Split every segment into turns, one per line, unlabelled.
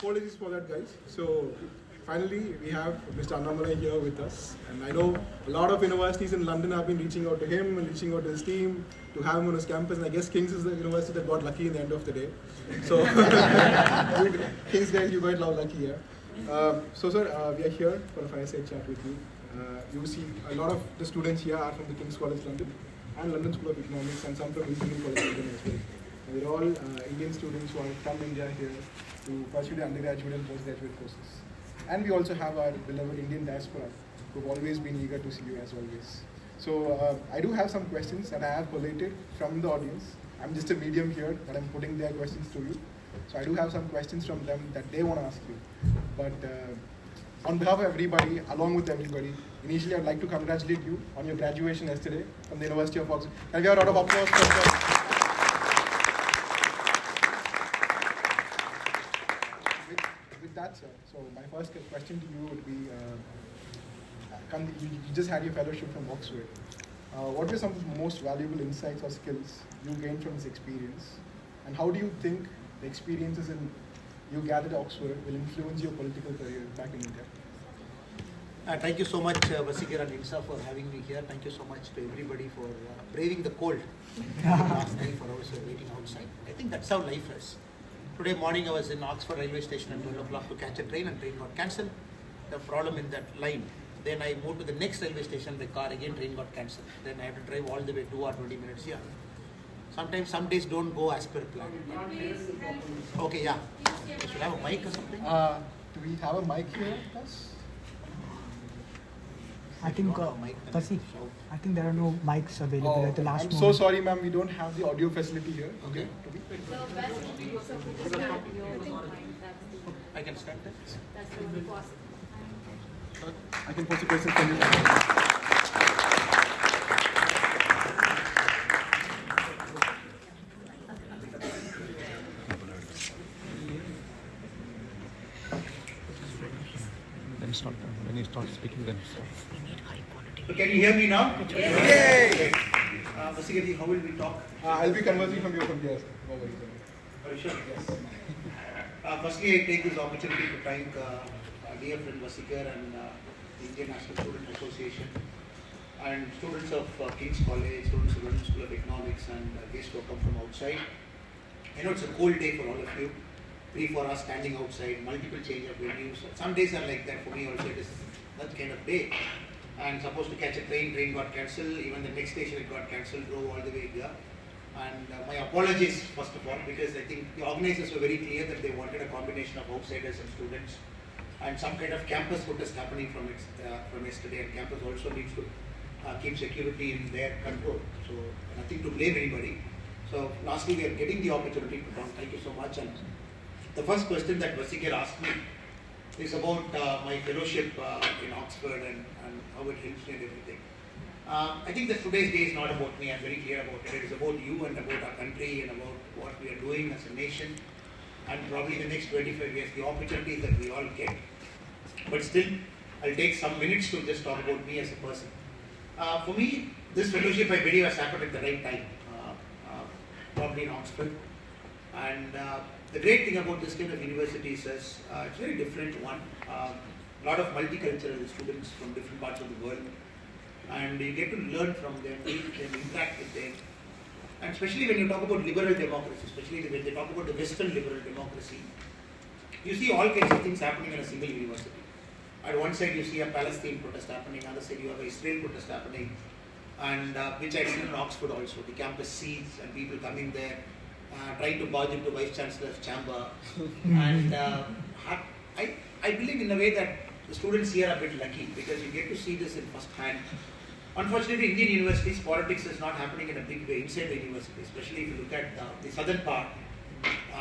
apologies for that, guys. So finally, we have Mr. Annamalai here with us. And I know a lot of universities in London have been reaching out to him and reaching out to his team to have him on his campus. And I guess King's is the university that got lucky in the end of the day. So King's guys, you got lucky here. So sir, we are here for a fireside chat with you. You see a lot of the students here are from the King's College London and London School of Economics and some from Imperial College London as well. And we're all Indian students who are from India here to pursue the undergraduate and postgraduate courses. And we also have our beloved Indian diaspora who've always been eager to see you as always. So I do have some questions that I have collated from the audience. I'm just a medium here, but I'm putting their questions to you. So I do have some questions from them that they want to ask you. But on behalf of everybody, along with everybody, initially I'd like to congratulate you on your graduation yesterday from the University of Oxford. Can we have a round of applause for that? With that, sir, so my first question to you would be, you just had your fellowship from Oxford. What were some of the most valuable insights or skills you gained from this experience? And how do you think the experiences you gathered at Oxford will influence your political career back in India?
Thank you so much, Vasikir and Insa, for having me here. Thank you so much to everybody for braving the cold. Last night for hours waiting outside. I think that's how life is. Today morning I was in Oxford railway station at 12 o'clock to catch a train, and train got cancelled. The problem in that line. Then I moved to the next railway station by car, again train got cancelled. Then I had to drive all the way 2 or 20 minutes here. Sometimes some days don't go as per plan. Okay, yeah. You should have a mic or something?
Do we have a mic here with us?
I think there are no mics available at the last moment.
I'm so sorry, ma'am. We don't have the audio facility here.
Okay. I can start that.
I can pose a question for you.
When you start speaking, then start.
So can you hear me now?
Yay!
Vasikir, how will we talk?
I'll be conversing from here. No worries.
Are you sure?
Yes.
Firstly, I take this opportunity to thank dear friend Vasikir and the Indian National Student Association and students of King's College, students of London School of Economics, and guests who have come from outside. I know it's a cold day for all of you. 3-4 hours standing outside, multiple change of venues. Some days are like that for me also. It is that kind of day. And supposed to catch a train got cancelled. Even the next station it got cancelled, drove all the way here. And my apologies first of all, because I think the organizers were very clear that they wanted a combination of outsiders and students, and some kind of campus protest happening from yesterday. And campus also needs to keep security in their control. So nothing to blame anybody. So lastly, we are getting the opportunity to talk. Thank you so much. And the first question that Vasikir asked me is about my fellowship in Oxford and how it helps me and everything. I think that today's day is not about me. I'm very clear about it. It is about you and about our country and about what we are doing as a nation, and probably the next 25 years, the opportunities that we all get. But still, I'll take some minutes to just talk about me as a person. For me, this fellowship, I believe, has happened at the right time, probably in Oxford. And the great thing about this kind of universities is it's a very different one. A lot of multicultural students from different parts of the world, and you get to learn from them, meet them, interact with them. And especially when you talk about liberal democracy, especially when they talk about the Western liberal democracy, you see all kinds of things happening in a single university. At one side you see a Palestine protest happening, other side you have an Israel protest happening, and which I seen in Oxford also, the campus seats and people coming there, trying to barge into Vice Chancellor's chamber. And I believe in a way that the students here are a bit lucky, because you get to see this in first hand. Unfortunately, Indian universities, politics is not happening in a big way inside the university, especially if you look at the southern part,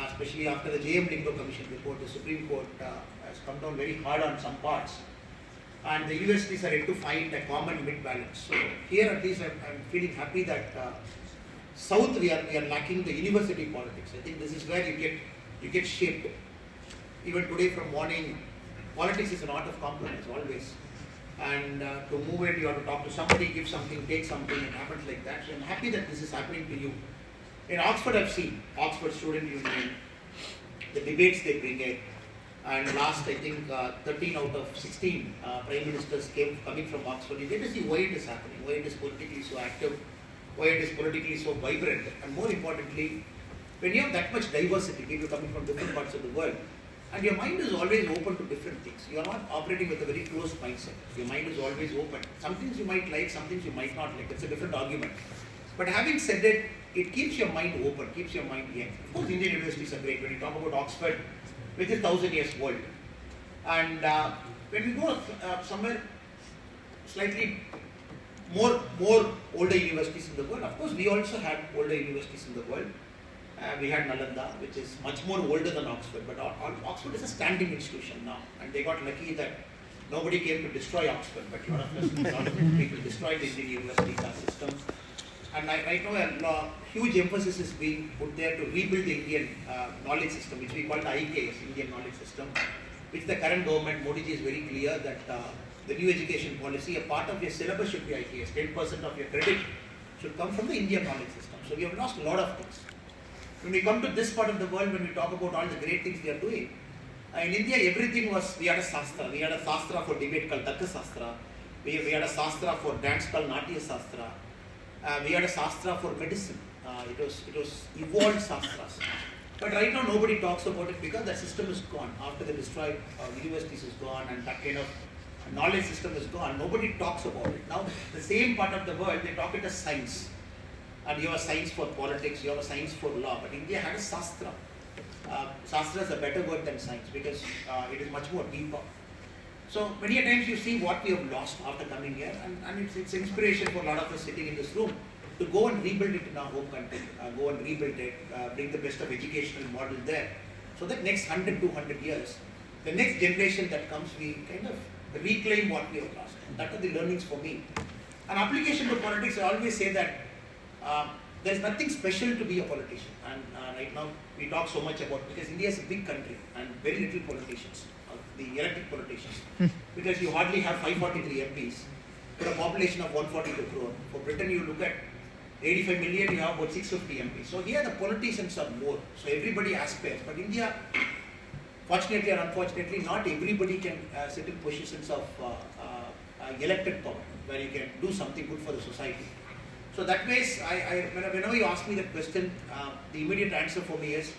especially after the J.M. Lindo Commission report. The Supreme Court has come down very hard on some parts, and the universities are yet to find a common mid-balance. So here at least I'm feeling happy that south we are lacking the university politics. I think this is where you get shaped. Even today from morning, politics is an art of compromise always. And to move it, you have to talk to somebody, give something, take something. It happens like that. So I'm happy that this is happening to you. In Oxford, I've seen Oxford Student Union, the debates they bring in, And last, I think, 13 out of 16 prime ministers coming from Oxford. You get to see why it is happening, why it is politically so active, why it is politically so vibrant, and more importantly, when you have that much diversity, people coming from different parts of the world, and your mind is always open to different things. You are not operating with a very closed mindset. Your mind is always open. Some things you might like, some things you might not like. It's a different argument. But having said it, it keeps your mind open, keeps your mind young. Of course, Indian universities are great. When you talk about Oxford, which is 1,000 years old, and when we go somewhere slightly more older universities in the world, of course, we also had older universities in the world. We had Nalanda, which is much more older than Oxford, but Oxford is a standing institution now, and they got lucky that nobody came to destroy Oxford, but a lot of people destroyed the Indian universities, our system. And right now a huge emphasis is being put there to rebuild the Indian knowledge system, which we call the IKS, Indian knowledge system, which the current government, Modi ji, is very clear that the new education policy, a part of your syllabus should be IKS, 10% of your credit should come from the Indian knowledge system. So we have lost a lot of things. When we come to this part of the world, when we talk about all the great things we are doing, in India everything was, we had a Sastra. We had a Sastra for debate called Tarka Sastra. We had a Sastra for dance called Natya Sastra. We had a Sastra for medicine. It was evolved Sastras. But right now nobody talks about it because that system is gone. After the destroyed universities is gone and that kind of knowledge system is gone, nobody talks about it. Now the same part of the world, they talk it as science. And you have a science for politics, you have a science for law. But India had a Sastra. Sastra is a better word than science because it is much more deeper. So many times you see what we have lost after coming here, and it's inspiration for a lot of us sitting in this room to go and rebuild it in our home country, go and rebuild it, bring the best of educational model there, so that next 100, 200 years, the next generation that comes, we kind of reclaim what we have lost. That are the learnings for me. An application to politics, I always say that there is nothing special to be a politician, and right now we talk so much about, because India is a big country and very little politicians. The elected politicians, because you hardly have 543 MPs for a population of 142 crore. For Britain, you look at 85 million, you have about 650 MPs. So here the politicians are more, so everybody aspires. But India, fortunately or unfortunately, not everybody can sit in positions of elected power, where you can do something good for the society. So that way, whenever you ask me that question, the immediate answer for me is,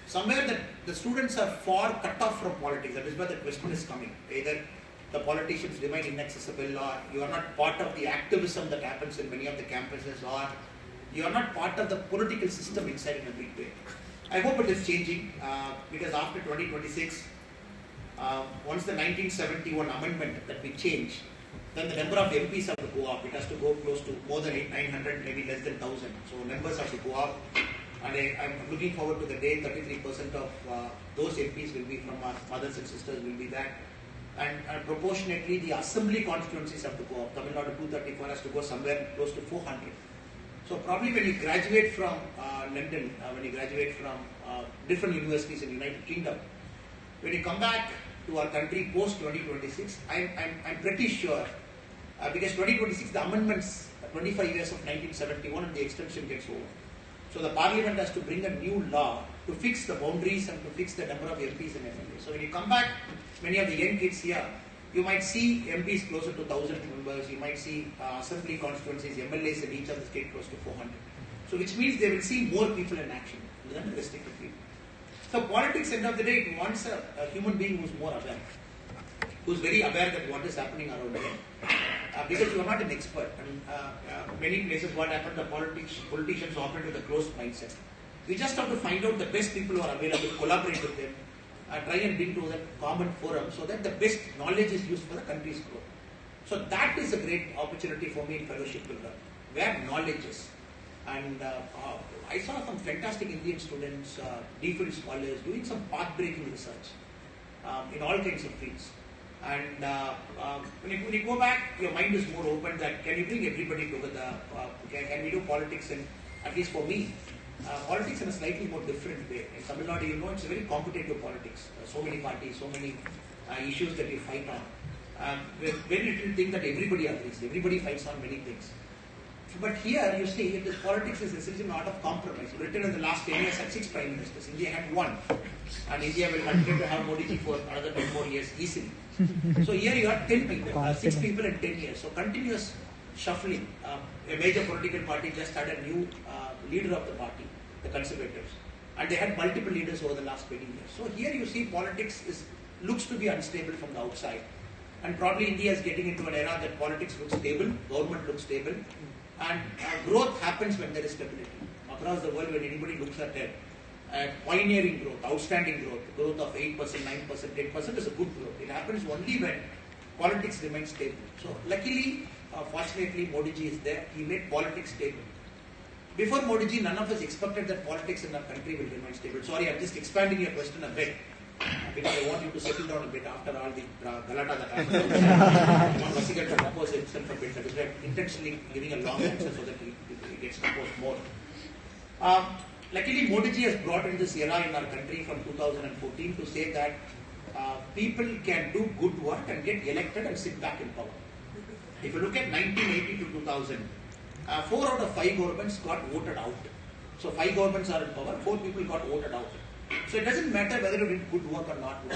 somewhere that the students are far cut off from politics. That is where the question is coming. Either the politicians remain inaccessible, or you are not part of the activism that happens in many of the campuses, or you are not part of the political system inside in a big way. I hope it is changing because after 2026, once the 1971 amendment that we change, then the number of MPs have to go up. It has to go close to more than 900, maybe less than 1,000. So numbers have to go up. And I'm looking forward to the day 33% of those MPs will be from our mothers and sisters will be that. And proportionately, the assembly constituencies have to go up. Tamil Nadu 234 has to go somewhere close to 400. So probably when you graduate from London, when you graduate from different universities in the United Kingdom, when you come back to our country post 2026, I'm pretty sure, because 2026, the amendments, 25 years of 1971 and the extension gets over. So the parliament has to bring a new law to fix the boundaries and to fix the number of MPs and MLAs. So when you come back, many of the young kids here, you might see MPs closer to 1,000 members, you might see assembly constituencies, MLAs in each of the state close to 400. So which means they will see more people in action than the restricted people. So politics, end of the day, it wants a human being who's more aware, who's very aware that what is happening around him. Because you are not an expert. Many places what happens, the politicians operate with a closed mindset. We just have to find out the best people who are available, collaborate with them, try and bring to that common forum so that the best knowledge is used for the country's growth. So that is a great opportunity for me in fellowship to learn, where knowledge is. And I saw some fantastic Indian students, DPhil scholars, doing some path-breaking research in all kinds of fields. And when you go back, your mind is more open that can you bring everybody together? Can we do politics in, at least for me, politics in a slightly more different way. In Tamil Nadu, you know, it's a very competitive politics. So many parties, so many issues that you fight on. With very little thing that everybody agrees. Everybody fights on many things. But here you see, this politics is essentially an art of compromise. Britain in the last 10 years had 6 prime ministers. India had 1. And India will continue to have Modi ji for another 10 more years easily. So here you have 10 people, 6 people in 10 years. So continuous shuffling. A major political party just had a new leader of the party, the Conservatives. And they had multiple leaders over the last 20 years. So here you see politics looks to be unstable from the outside. And probably India is getting into an era that politics looks stable, government looks stable, and growth happens when there is stability. Across the world, when anybody looks at it, pioneering growth, outstanding growth of 8%, 9%, 10% is a good growth. It happens only when politics remains stable. So luckily, fortunately, Modi ji is there. He made politics stable. Before Modi ji, none of us expected that politics in our country will remain stable. Sorry, I'm just expanding your question a bit, because I want you to settle down a bit after all the galata that happened. I want Vasikar to compose himself a bit. That is why I'm intentionally giving a long answer so that he gets composed more. Luckily, Modi ji has brought in this era in our country from 2014 to say that people can do good work and get elected and sit back in power. If you look at 1980 to 2000, 4 out of 5 governments got voted out. So 5 governments are in power, 4 people got voted out. So it doesn't matter whether you did good work or not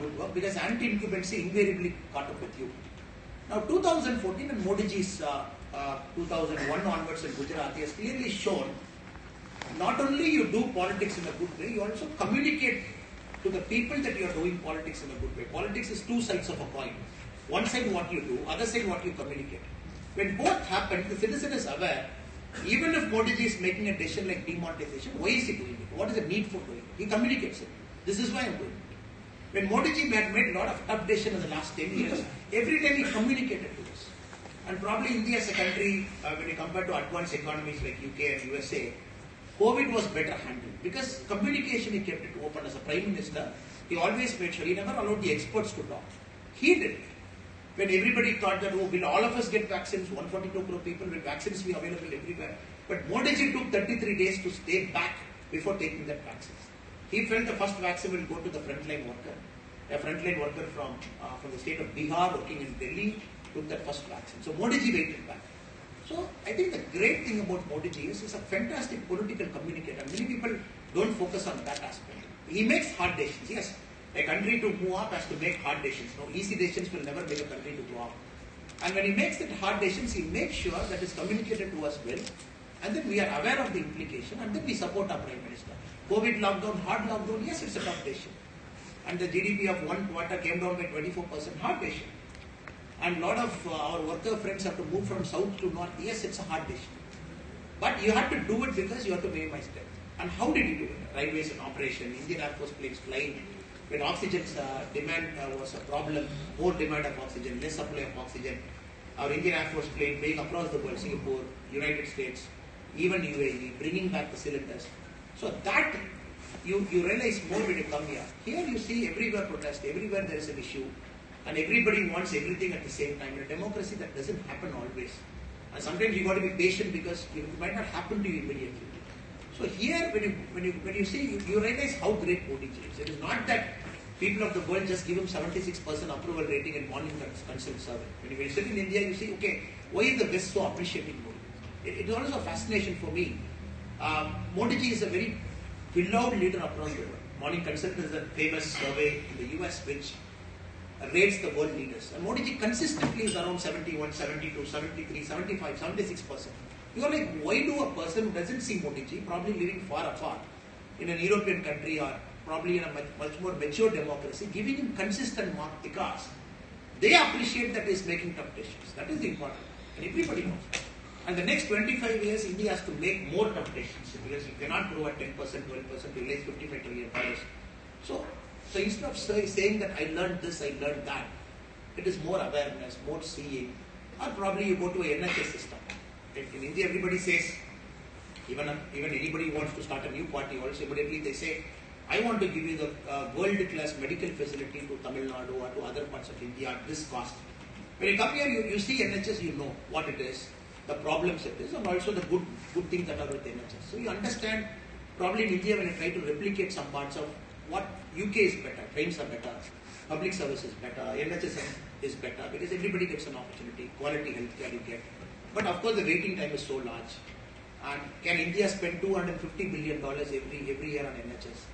good work, because anti-incumbency invariably caught up with you. Now 2014 and Modi ji's 2001 onwards in Gujarat, he has clearly shown not only you do politics in a good way, you also communicate to the people that you are doing politics in a good way. Politics is 2 sides of a coin. One side what you do, other side what you communicate. When both happen, the citizen is aware, even if Modi ji is making a decision like demonetization, why is he doing it? What is the need for doing it? He communicates it. This is why I am doing it. When Modi ji had made a lot of tough decisions in the last 10 years, every time he communicated to us. And probably India as a country, when you compare to advanced economies like UK and USA, COVID was better handled. Because communication, he kept it open. As a Prime Minister, he always made sure, he never allowed the experts to talk. He did it. When everybody thought that, oh, will all of us get vaccines, 142 crore people, will vaccines be available everywhere? But Modi ji took 33 days to stay back before taking that vaccines. He felt the first vaccine will go to the frontline worker. A frontline worker from the state of Bihar working in Delhi took that first vaccine. So Modi ji waited back. So I think the great thing about Modi ji is he's a fantastic political communicator. Many people don't focus on that aspect. He makes hard decisions. Yes, a country to move up has to make hard decisions. No, easy decisions will never make a country to go up. And when he makes that hard decisions, he makes sure that it's communicated to us well, and then we are aware of the implication, and then we support our Prime Minister. COVID lockdown, hard lockdown, yes, it's a tough decision. And the GDP of 1 quarter came down by 24%, hard decision. And a lot of our worker friends have to move from south to north, yes, it's a hard decision. But you have to do it because you have to minimize death. And how did you do it? Railways in operation, Indian Air Force planes flying. When oxygen demand was a problem, more demand of oxygen, less supply of oxygen, our Indian Air Force plane going across the world, Singapore, United States, even UAE, bringing back the cylinders. So that, you realize more when you come here. Here you see everywhere protest, everywhere there is an issue, and everybody wants everything at the same time. In a democracy, that doesn't happen always. And sometimes you got to be patient because it might not happen to you immediately. So here, when you see, you realize how great Modi ji is. It is not that people of the world just give him 76% approval rating in morning consult survey. When you sit in India, you see, okay, why is the West so appreciating Modi? It is also a fascination for me. Modi ji is a very beloved leader across the world. Morning Consult is a famous survey in the US which rates the world leaders. And Modi ji consistently is around 71, 72, 73, 75, 76%. You are like, why do a person who doesn't see Modi ji, probably living far apart in an European country or probably in a much more mature democracy, giving him consistent mark? Because they appreciate that he is making tough decisions. That is the important. And everybody knows. And the next 25 years, India has to make more tough decisions because you cannot grow at 10%, 12%, to realize $55 trillion. So instead of saying that I learned this, I learned that, it is more awareness, more seeing, or probably you go to a NHS system. In India, everybody says, even anybody who wants to start a new party also, immediately they say, I want to give you the world-class medical facility to Tamil Nadu or to other parts of India at this cost. When you come here, you see NHS, you know what it is, the problems it is, and also the good things that are with NHS. So you understand, probably in India, when you try to replicate some parts of what UK is better, trains are better, public service is better, NHS is better, because everybody gets an opportunity, quality healthcare you get. But of course the waiting time is so large. And can India spend $250 billion every year on NHS?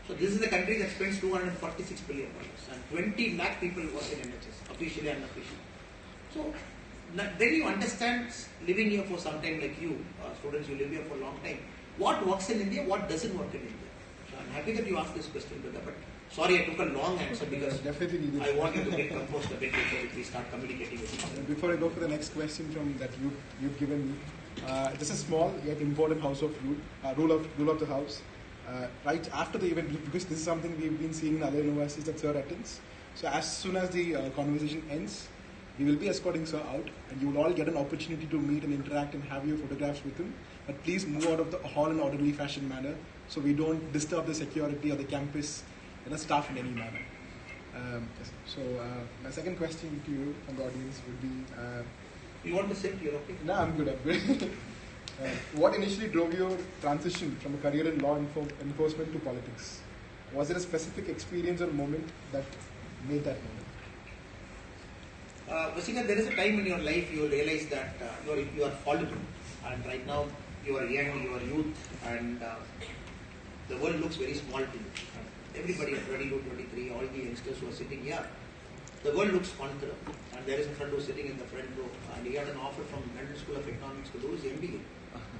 So this is the country that spends $246 billion and 20 lakh people work in NHS, officially and unofficially. So then you understand, living here for some time like you, students who live here for a long time, what works in India, what doesn't work in India. So I'm happy that you asked this question, brother, but sorry I took a long answer because I wanted to get composed a bit before we start communicating with each other.
Before I go for the next question from that you've given me, this is small yet important house of rule of the house. Right after the event, because this is something we've been seeing in other universities that Sir attends. So as soon as the conversation ends, we will be escorting Sir out, and you will all get an opportunity to meet and interact and have your photographs with him. But please move out of the hall in an orderly fashion manner, so we don't disturb the security or the campus and the staff in any manner. So my second question to you from the audience would be...
You want to sit here, okay?
No, I'm good. What initially drove your transition from a career in law enforcement to politics? Was there a specific experience or moment that made that moment?
Vasika, there is a time in your life you realize that you are fallible, and right now you are young, you are youth, and the world looks very small to you. Everybody at 22, 23, all the youngsters who are sitting here, the world looks conqueror, and there is a friend who is sitting in the front row, and he had an offer from London School of Economics to do his MBA.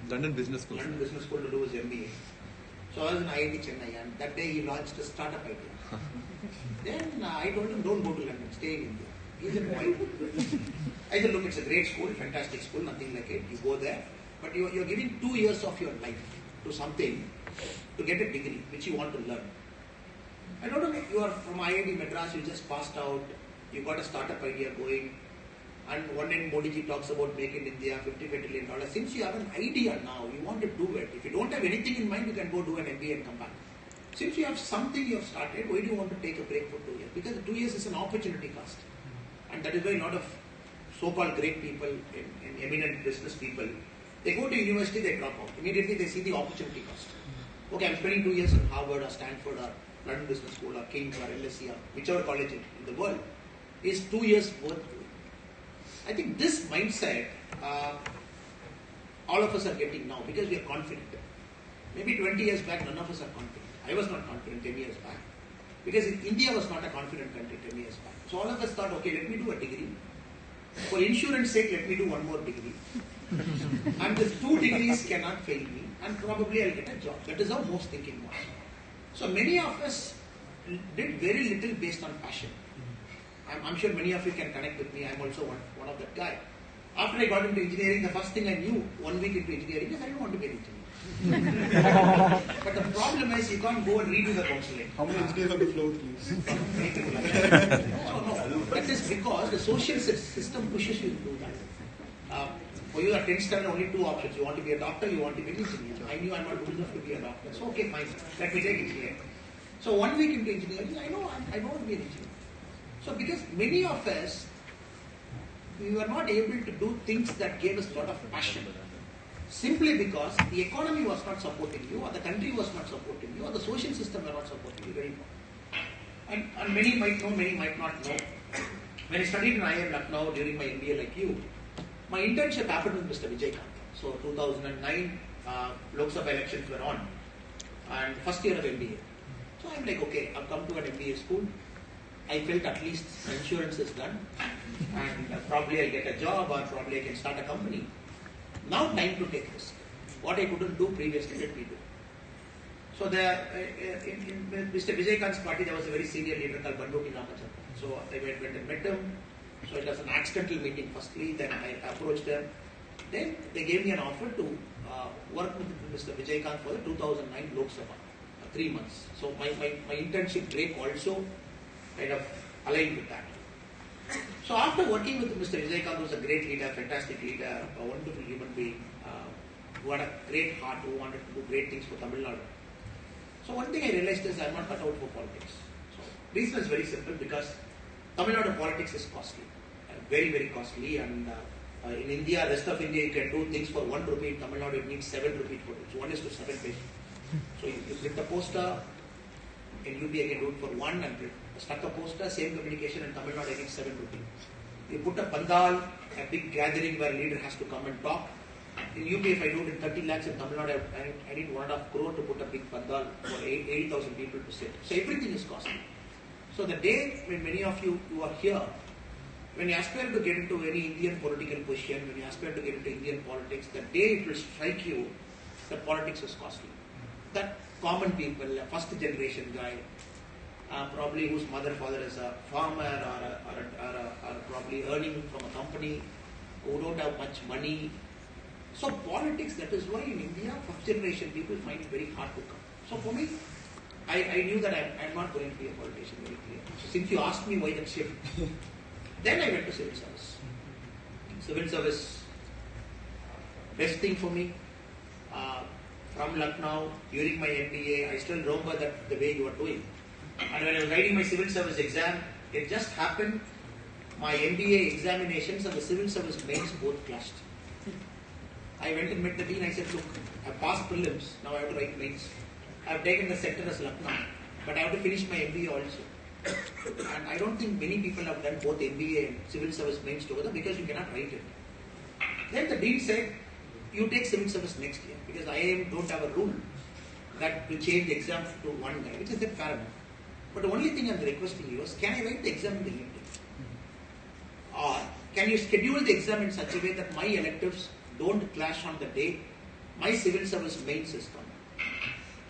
London Business School.
London Business School to do his MBA. So I was in IIT Chennai, and that day he launched a startup idea. Then I told him, don't go to London, stay in India. He said, why? I said, look, it's a great school, fantastic school, nothing like it. You go there, but you're giving 2 years of your life to something to get a degree which you want to learn. I don't know, you are from IIT Madras, you just passed out, you got a startup idea going, and one day Modi ji talks about Make in India, $55 trillion. Since you have an idea now, you want to do it. If you don't have anything in mind, you can go do an MBA and come back. Since you have something you have started, why do you want to take a break for 2 years? Because the 2 years is an opportunity cost. And that is why a lot of so-called great people, in eminent business people, they go to university, they drop out. Immediately they see the opportunity cost. Okay, I'm spending 2 years in Harvard or Stanford or London Business School or King's or LSE or whichever college in the world. Is 2 years worth doing. I think this mindset, all of us are getting now because we are confident. Maybe 20 years back, none of us are confident. I was not confident 10 years back. Because India was not a confident country 10 years back. So all of us thought, okay, let me do a degree. For insurance sake, let me do one more degree. And these 2 degrees cannot fail me, and probably I'll get a job. That is how most thinking was. So many of us did very little based on passion. I'm sure many of you can connect with me. I'm also one of that guy. After I got into engineering, the first thing I knew 1 week into engineering is I don't want to be an engineer. But the problem is you can't go and redo the counseling.
How many engineers on the floor, please?
No. That is because the social system pushes you to do that. For you at 10th standard, only 2 options. You want to be a doctor, you want to be an engineer. I knew I'm not good enough to be a doctor. So okay, fine. Let me take engineering. So 1 week into engineering, I know I don't want to be an engineer. So because many of us, we were not able to do things that gave us a lot of passion. Simply because the economy was not supporting you, or the country was not supporting you, or the social system were not supporting you very much. And many might know, many might not know. When I studied in IIM Lucknow during my MBA like you, my internship happened with Mr. Vijaykanth. So 2009, Lok Sabha elections were on, and first year of MBA. So I'm like, okay, I've come to an MBA school. I felt at least my insurance is done, and probably I'll get a job, or probably I can start a company. Now time to take risk. What I couldn't do previously, let me do. So there, in Mr. Vijaykanth's party, there was a very senior leader called Banduti Ramachandran. So I went and met him. So it was an accidental meeting firstly, then I approached them. Then they gave me an offer to work with Mr. Vijaykanth for the 2009 Lok Sabha, 3 months. So my internship break also kind of aligned with that. So after working with Mr. Vijaykanth, who was a great leader, fantastic leader, a wonderful human being, who had a great heart, who wanted to do great things for Tamil Nadu. So one thing I realized is I'm not cut out for politics. So reason is very simple, because Tamil Nadu politics is costly, very, very costly, and in India, rest of India, you can do things for 1 rupee. In Tamil Nadu, it needs 7 rupees for it. So 1 is to 7 pages. So you print a poster, in UP I can do it for 1, and stuck a poster, same communication, in Tamil Nadu I get 7 rupees. You put a pandal, a big gathering where a leader has to come and talk. In UP, if I do it in 30 lakhs, in Tamil Nadu, I need 1.5 crore to put a big pandal for 80,000 people to sit. So everything is costly. So the day when many of you who are here, when you aspire to get into any Indian political position, when you aspire to get into Indian politics, the day it will strike you that politics is costly. That common people, a first generation guy, probably whose father is a farmer or probably earning from a company, who don't have much money. So politics, that is why in India, first generation people find it very hard to come. So for me, I knew that I'm not going to be a politician, very clear. So since you asked me why that shift, then I went to civil service. Civil service, best thing for me. From Lucknow, during my MBA, I still remember that the way you are doing. And when I was writing my civil service exam, it just happened, my MBA examinations and the civil service mains both clashed. I went and met the dean, I said, look, I passed prelims, now I have to write mains. I have taken the sector as Lucknow, but I have to finish my MBA also. And I don't think many people have done both MBA and civil service mains together because you cannot write it. Then the dean said, you take civil service next year because IIM don't have a rule that to change the exam to one guy, which is fair enough. But the only thing I'm requesting you is, can I write the exam in the evening? Or can you schedule the exam in such a way that my electives don't clash on the day my civil service mains is coming?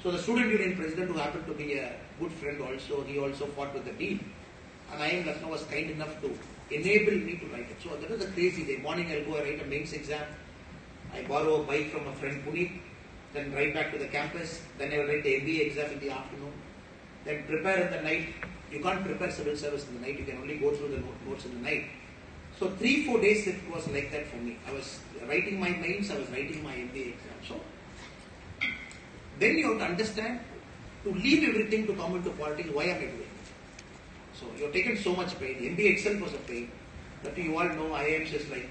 So the student union president, who happened to be a good friend also, he also fought with the dean. And IIM Lucknow was kind enough to enable me to write it. So that was a crazy day. Morning I'll go and write a mains exam. I borrow a bike from a friend Puneet, then ride back to the campus, then I will write the MBA exam in the afternoon, then prepare in the night. You can't prepare civil service in the night, you can only go through the notes in the night. So 3-4 days it was like that for me. I was writing my mains, I was writing my MBA exam. So then you have to understand, to leave everything to come into politics, why am I doing it? So you have taken so much pain. MBA itself was a pain. But you all know IIMs is like,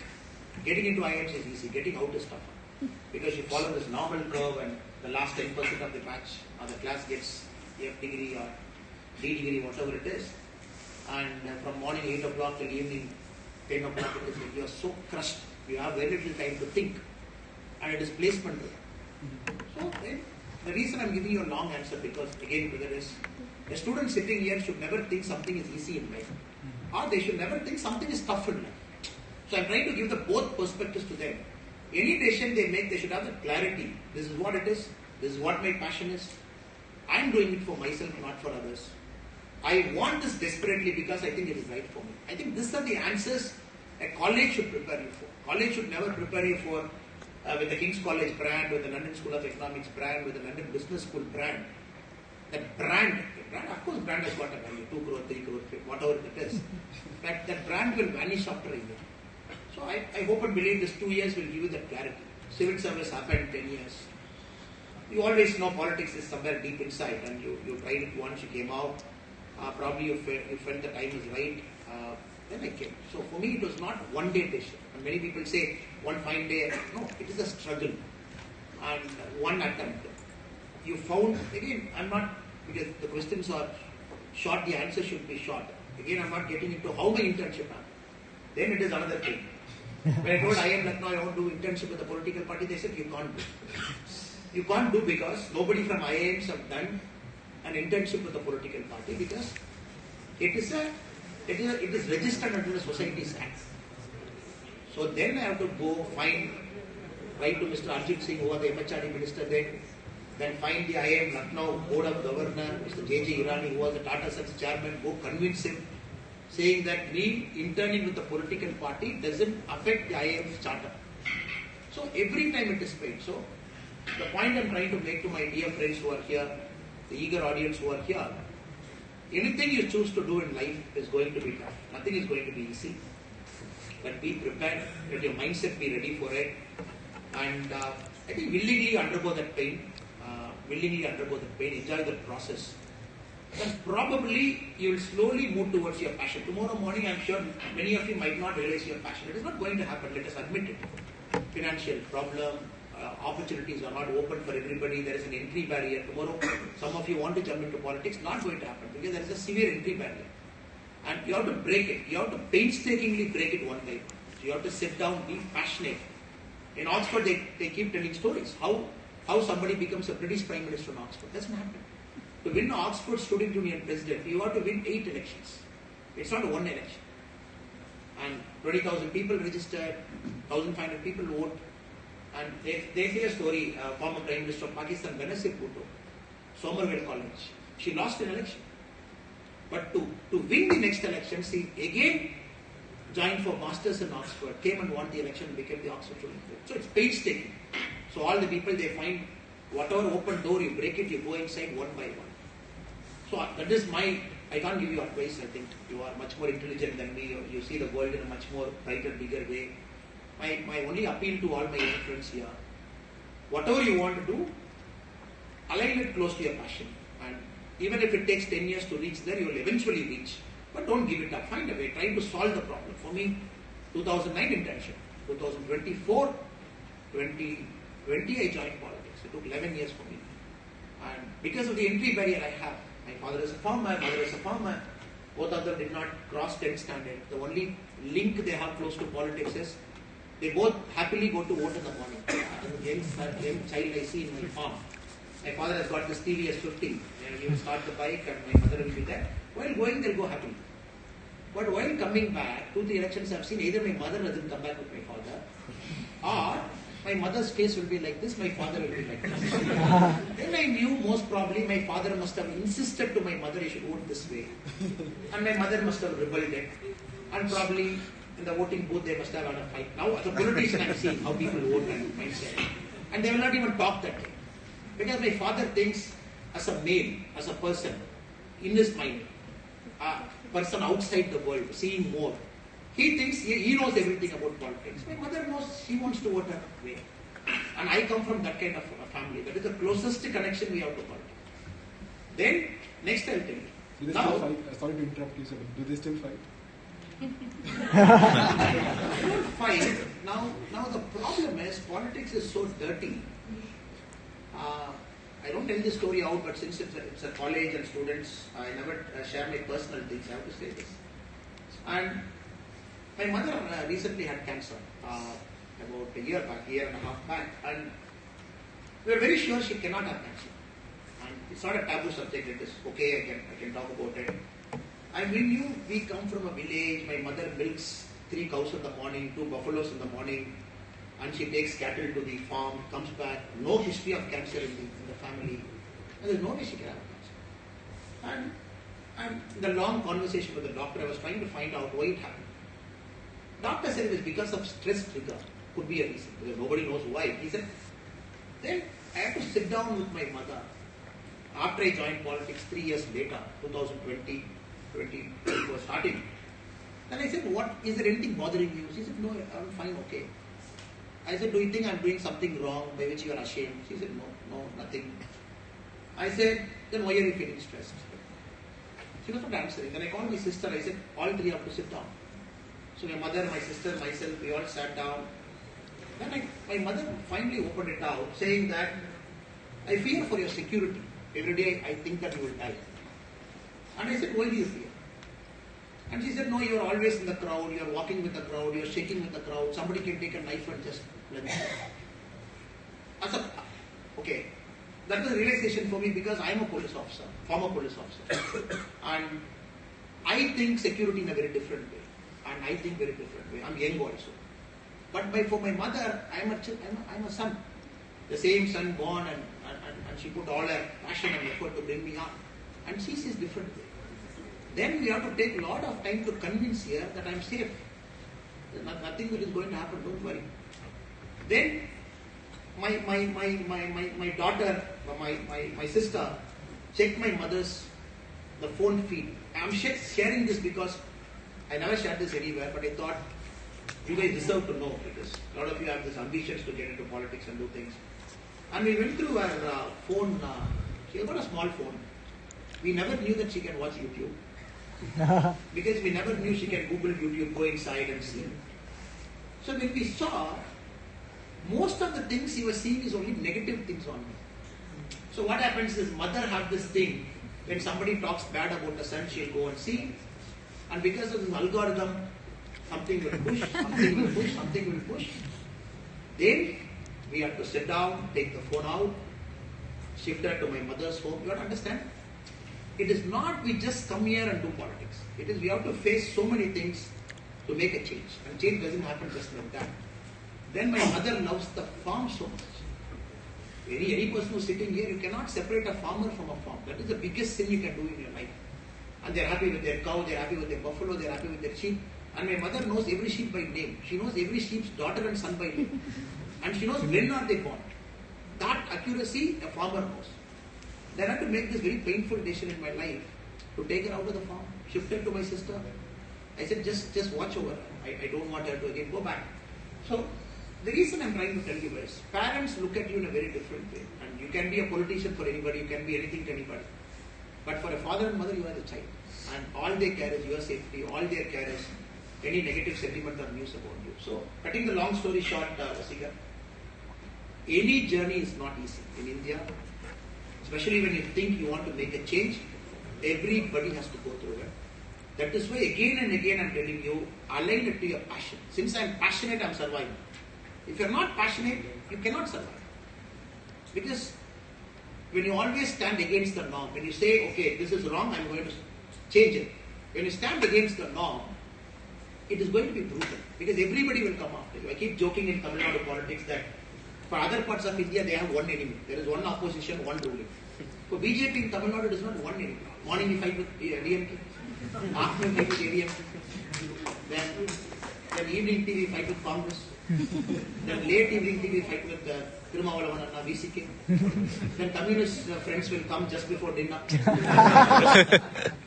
getting into IIMs is easy, getting out is tougher. Because you follow this normal curve and the last 10% of the batch or the class gets F degree or D degree, whatever it is. And from morning 8 o'clock till evening 10 o'clock, it is like you are so crushed. You have very little time to think. And it is placement. So then, the reason I'm giving you a long answer, because again, brother, is a student sitting here should never think something is easy in life. Or they should never think something is tough in life. So I'm trying to give the both perspectives to them. Any decision they make, they should have the clarity. This is what it is. This is what my passion is. I'm doing it for myself, not for others. I want this desperately because I think it is right for me. I think these are the answers a college should prepare you for. College should never prepare you for with the King's College brand, with the London School of Economics brand, with the London Business School brand. That brand, of course brand has got a value, 2 crore, 3 crore, whatever it is. That brand will vanish after a year. So I hope and believe this 2 years will give you that clarity. Civil service happened 10 years. You always know politics is somewhere deep inside, and you tried it once, you came out, probably you felt the time is right, then I came. So for me it was not one day decision. And many people say one fine day, no, it is a struggle and one attempt. You found, again, I'm not, because the questions are short, the answer should be short. Again, I'm not getting into how my internship happened. Then it is another thing. When I told IIM Lucknow I want to do internship with the political party, they said you can't do. You can't do because nobody from IIMs have done an internship with the political party because it is registered under the Societies Act. So then I have to go write to Mr. Arjit Singh, who was the MHRD minister then find the IIM Lucknow Board of Governor, Mr. J.J. Irani, who was the Tata Sons chairman, go convince him, saying that me interning with the political party doesn't affect the IIM's charter. So every time it is paid. So the point I'm trying to make to my dear friends who are here, the eager audience who are here, anything you choose to do in life is going to be tough. Nothing is going to be easy. But be prepared, let your mindset be ready for it. And I think willingly undergo that pain, enjoy the process. Then probably you will slowly move towards your passion. Tomorrow morning, I'm sure many of you might not realize your passion. It is not going to happen, let us admit it. Financial problem, opportunities are not open for everybody. There is an entry barrier. Tomorrow, some of you want to jump into politics, not going to happen because there is a severe entry barrier. And you have to break it. You have to painstakingly break it one by one. So you have to sit down, be passionate. In Oxford, they keep telling stories. How somebody becomes a British Prime Minister in Oxford. Doesn't happen. To win Oxford Student Union President, you have to win 8 elections. It's not one election. And 20,000 people registered, 1,500 people vote. And they say a story, former Prime Minister of Pakistan, Benazir Bhutto, Somerville College. She lost an election. But to win the next election, she again joined for Masters in Oxford, came and won the election and became the Oxford Student. So it's painstaking. So all the people, they find whatever open door, you break it, you go inside one by one. So that is I can't give you advice. I think you are much more intelligent than me. You see the world in a much more brighter, bigger way. My only appeal to all my young friends here, whatever you want to do, align it close to your passion. And even if it takes 10 years to reach there, you will eventually reach. But don't give it up. Find a way. Try to solve the problem. For me, 2009 intention. 2024, 2020 I joined politics. It took 11 years for me. And because of the entry barrier I have, my father is a farmer, my mother is a farmer. Both of them did not cross 10 standard. The only link they have close to politics is they both happily go to vote in the morning. Young child I see in my farm. My father has got this TVS 50 and he will start the bike and my mother will be there. While going, they'll go happily. But while coming back, 2-3 elections I've seen either my mother doesn't come back with my father or my mother's face will be like this, my father will be like this. Then I knew most probably my father must have insisted to my mother he should vote this way. And my mother must have rebelled it. And probably in the voting booth they must have had a fight. Now as a politician I'm seeing how people vote and mindset. And they will not even talk that way. Because my father thinks as a male, as a person, in his mind, a person outside the world, seeing more. He thinks he knows everything about politics. My mother knows she wants to vote her way. And I come from that kind of a family. That is the closest connection we have to politics. Then, next I'll tell you.
Do they still fight? Sorry to interrupt you, sir. Do they still fight?
They don't fight. Now the problem is politics is so dirty. I don't tell this story out, but since it's a college and students, I never share my personal things. I have to say this. And my mother recently had cancer about a year and a half back, and we were very sure she cannot have cancer. And it's not a taboo subject. It is okay. I can talk about it. And we knew we come from a village. My mother milks 3 cows in the morning, 2 buffaloes in the morning, and she takes cattle to the farm, comes back. No history of cancer in the family. And there's no way she can have cancer. And in the long conversation with the doctor, I was trying to find out why it happened. Doctor said it was because of stress trigger. Could be a reason, because nobody knows why. He said, then I had to sit down with my mother. After I joined politics 3 years later, 2020 was starting. Then I said, what, is there anything bothering you? She said, no, I'm fine, okay. I said, do you think I'm doing something wrong by which you are ashamed? She said, no, nothing. I said, then why are you feeling stressed? She was not answering. Then I called my sister, I said, all 3 have to sit down. So my mother, my sister, myself, we all sat down. Then my mother finally opened it out, saying that, I fear for your security. Every day I think that you will die. And I said, why do you fear? And she said, no, you are always in the crowd, you are walking with the crowd, you are shaking with the crowd, somebody can take a knife and just plunge you. Okay, that was a realization for me because I am a police officer, former police officer. And I think security in a very different way. And I think very different way. I'm young also. But for my mother, I'm a son. The same son born and she put all her passion and effort to bring me up. And she sees differently. Then we have to take a lot of time to convince her that I'm safe. There's nothing that is going to happen, don't worry. Then my daughter, my sister, checked my mother's the phone feed. I'm sharing this because I never shared this anywhere, but I thought you guys deserve to know because a lot of you have this ambitions to get into politics and do things. And we went through her phone. She got a small phone. We never knew that she can watch YouTube. Because we never knew she can Google YouTube, go inside and see. So when we saw, most of the things she was seeing is only negative things on me. So what happens is mother have this thing, when somebody talks bad about the son, she'll go and see. And because of this algorithm, something will push, something will push, something will push. Then we have to sit down, take the phone out, shift her to my mother's home. You have to understand, it is not we just come here and do politics. It is we have to face so many things to make a change. And change doesn't happen just like that. Then my mother loves the farm so much. Any person who's sitting here, you cannot separate a farmer from a farm. That is the biggest sin you can do in your life. And they're happy with their cow, they're happy with their buffalo, they're happy with their sheep. And my mother knows every sheep by name. She knows every sheep's daughter and son by name. And she knows when are they born. That accuracy a farmer knows. Then I had to make this very painful decision in my life to take her out of the farm, shift her to my sister. I said, just watch over her. I don't want her to again go back. So the reason I'm trying to tell you is, parents look at you in a very different way. And you can be a politician for anybody, you can be anything to anybody. But for a father and mother, you are the child. And all they care is your safety, all they care is any negative sentiment or news about you. So, cutting the long story short, Vasika, any journey is not easy in India. Especially when you think you want to make a change, everybody has to go through it. That is why again and again I'm telling you, align it to your passion. Since I'm passionate, I'm surviving. If you're not passionate, you cannot survive. Because when you always stand against the norm, when you say, okay, this is wrong, I'm going to change it. When you stand against the norm, it is going to be brutal. Because everybody will come after you. I keep joking in Tamil Nadu politics that for other parts of India, they have one enemy. There is one opposition, one ruling. For BJP in Tamil Nadu, it is not one enemy. Morning we fight with DMK. Afternoon we fight with ADMK. Then evening tea we fight with Congress. Then late evening tea we fight with Tirumavalavan Anna, VCK. Then communist friends will come just before dinner.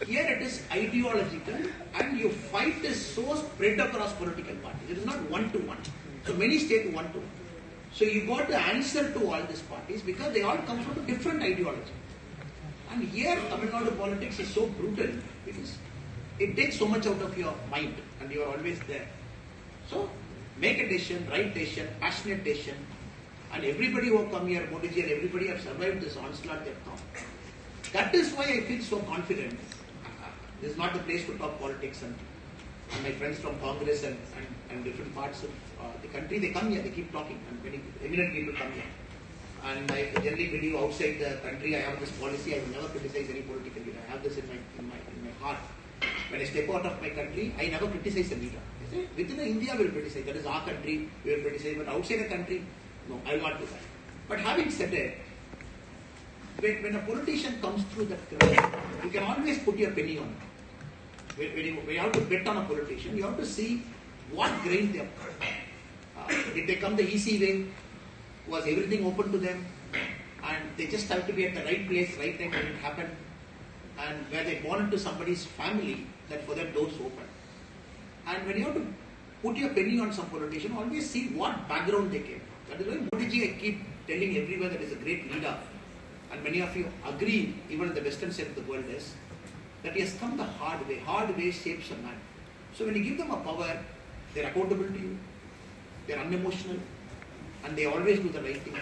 Here it is ideological and your fight is so spread across political parties. It is not one-to-one. So many state one-to-one. So you got to answer to all these parties because they all come from a different ideology. And here Tamil Nadu politics is so brutal because it takes so much out of your mind and you are always there. So make a decision, right decision, passionate decision, and everybody who have come here, Modiji and everybody have survived this onslaught they've come. That is why I feel so confident. This is not the place to talk politics and my friends from Congress and different parts of the country, they come here, they keep talking and many eminent people come here. And I generally believe outside the country I have this policy, I will never criticize any political leader. I have this in my heart. When I step out of my country, I never criticize a leader. I say, within India we will criticize, that is our country, we will criticize, but outside the country, no, I will not do that. But having said it, when a politician comes through that crowd, you can always put your penny on it. When you have to bet on a politician, you have to see what grain they have. Did they come the easy way? Was everything open to them? And they just have to be at the right place, right time when it happened. And where they born into somebody's family, that for them doors open. And when you have to put your penny on some politician, always see what background they came from. That is why Modiji, I keep telling everyone that is a great leader. And many of you agree, even in the western side of the world, is that he has come the hard way. Hard way shapes a man. So when you give them a power, they are accountable to you, they are unemotional, and they always do the right thing.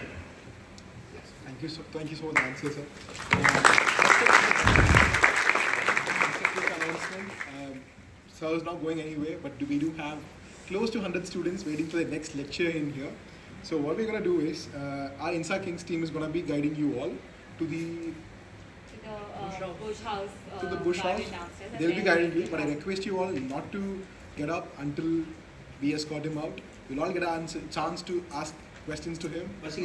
Yes.
Thank you so much for the answer, sir. Sir is not going anywhere, but we do have close to 100 students waiting for the next lecture in here. So what we're going to do is, our Inside Kings team is going to be guiding you all to the
Bush House.
To the Bush House. They'll be guiding you, but I request you all not to get up until we escort him out. We'll all get a chance to ask questions to him.
With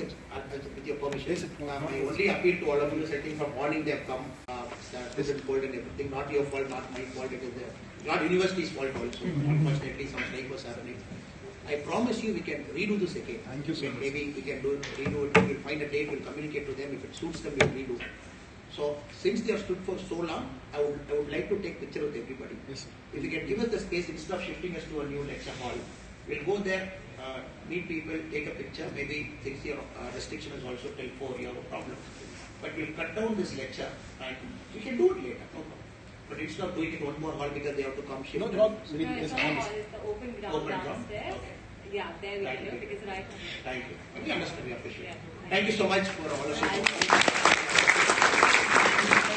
your permission, yes, my only appeal to all of you is I think from morning they have come, student fault and everything, not your fault, not my fault, it is not university's fault also. Unfortunately, some strike was happening. I promise you we can redo this again.
Thank you so much.
Maybe we can redo it, we'll find a date, we'll communicate to them, if it suits them, we'll redo. So, since they have stood for so long, I would like to take picture with everybody.
Yes, sir.
If you can give us the space, instead of shifting us to a new lecture hall, we'll go there, meet people, take a picture. Maybe since your restriction is also till 4, you have a problem. But we'll cut down this lecture and we can do it later, no problem. But instead of doing it one more hall because they have to come shift.
No,
No, it's not hall, it's the open ground downstairs.
Okay.
Yeah, there we can do it because right now.
Thank you. We understand, we appreciate it.
Yeah.
Thank you so much for all of you.